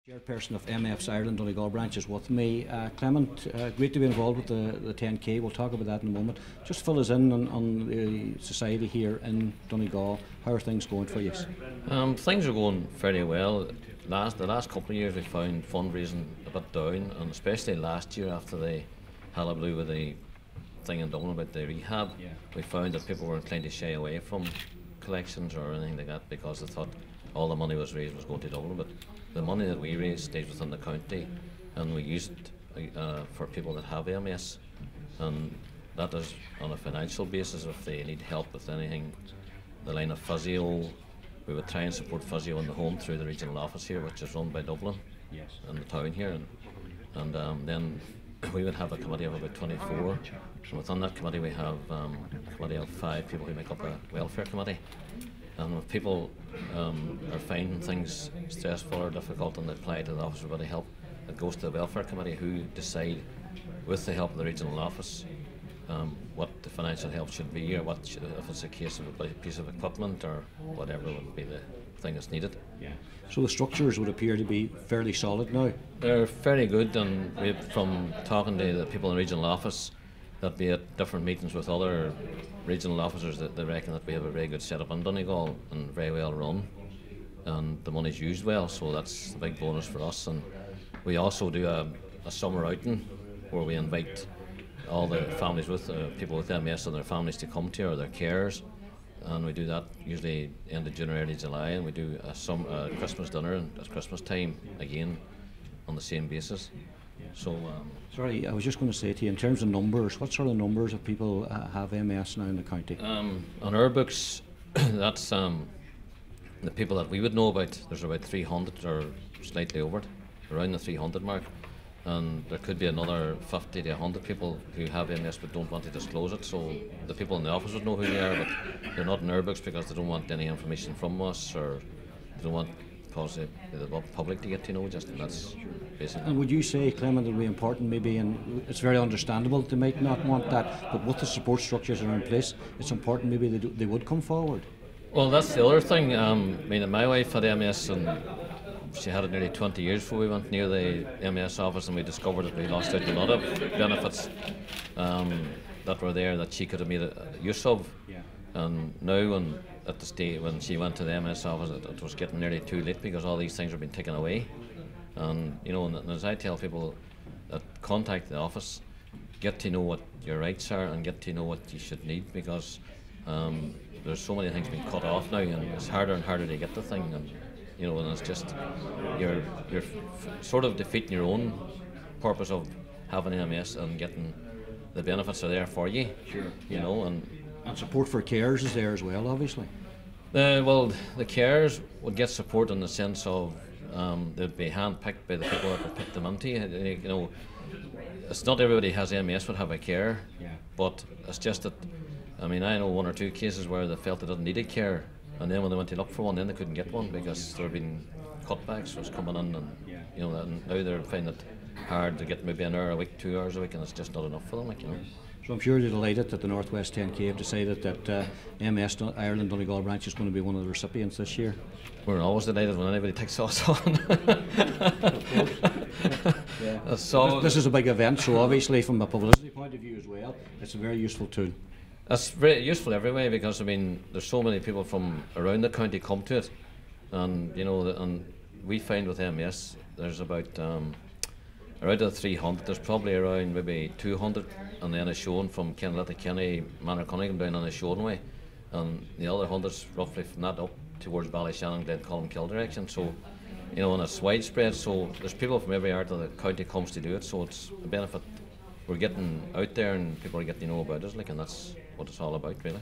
Chairperson of MF's Ireland Donegal branch is with me. Clement, great to be involved with the 10K. We'll talk about that in a moment. Just fill us in on the society here in Donegal. How are things going for you? Things are going fairly well. The last couple of years we found fundraising a bit down, and especially last year after the hullabaloo with the thing in Dublin about the rehab, we found that people were inclined to shy away from collections or anything like that because they thought all the money was raised was going to Dublin. But the money that we raise stays within the county, and we use it for people that have MS, and that is on a financial basis. If they need help with anything, the line of physio, we would try and support physio in the home through the regional office here, which is run by Dublin in the town here, and then we would have a committee of about 24, and within that committee we have a committee of 5 people who make up a welfare committee. And if people are finding things stressful or difficult and they apply to the office for a bit of help, it goes to the welfare committee, who decide, with the help of the regional office, what the financial help should be, or if it's a case of a piece of equipment or whatever would be the thing that's needed. So the structures would appear to be fairly solid now? They're very good, and from talking to the people in the regional office, that be at different meetings with other regional officers, that they reckon that we have a very good setup in Donegal and very well run, and the money's used well, so that's a big bonus for us. And we also do a summer outing where we invite all the families with people with MS and their families to come to, or their carers, and we do that usually end of June or early July, and we do a Christmas dinner and at Christmas time again on the same basis. So, sorry, I was just going to say to you, in terms of numbers, what sort of numbers of people have MS now in the county? On our books, that's the people that we would know about. There's about 300 or slightly over it, around the 300 mark, and there could be another 50 to 100 people who have MS but don't want to disclose it. So the people in the office would know who they are, but they're not in our books because they don't want any information from us, or they don't want the public to get to know. Just that's basically. And would you say, Clement, it would be important maybe, and it's very understandable they might not want that, but with the support structures that are in place, it's important maybe they would come forward? Well, that's the other thing. I mean, my wife had MS, and she had it nearly 20 years before we went near the MS office, and we discovered that we lost out a lot of benefits that were there that she could have made use of. And now, at the stage when she went to the MS office, it was getting nearly too late because all these things were being taken away. And you know, and as I tell people, that contact the office, get to know what your rights are and get to know what you should need, because there's so many things being cut off now, and it's harder and harder to get the thing. And you know, and it's just you're sort of defeating your own purpose of having MS and getting the benefits are there for you. You know, and support for carers is there as well, obviously. Well, the carers would get support in the sense of they'd be hand-picked by the people that would pick them into. You know, it's not everybody has MS would have a carer, but it's just that, I mean, I know 1 or 2 cases where they felt they didn't need a carer, and then when they went to look for one, then they couldn't get one because there had been cutbacks was coming in, and you know, and now they're finding it hard to get maybe an hour a week, 2 hours a week, and it's just not enough for them, like, you know. So I'm sure you're delighted that the Northwest 10K have decided that MS Ireland Donegal branch is going to be one of the recipients this year. We're always delighted when anybody takes us on. So this is a big event, so obviously from a publicity point of view as well, it's a very useful tool. It's very useful every way, because I mean, there's so many people from around the county come to it, and you know, and we find with MS there's about around the 300, there's probably around maybe 200 and then a showing from Kennet to Kenny, Manor Cunningham down on a showing way, and the other 100's roughly from that up towards Ballyshannon, Glencolmkill direction. So, you know, and it's widespread, so there's people from every art of the county comes to do it, so it's a benefit. We're getting out there and people are getting to know about us, like, and that's what it's all about, really.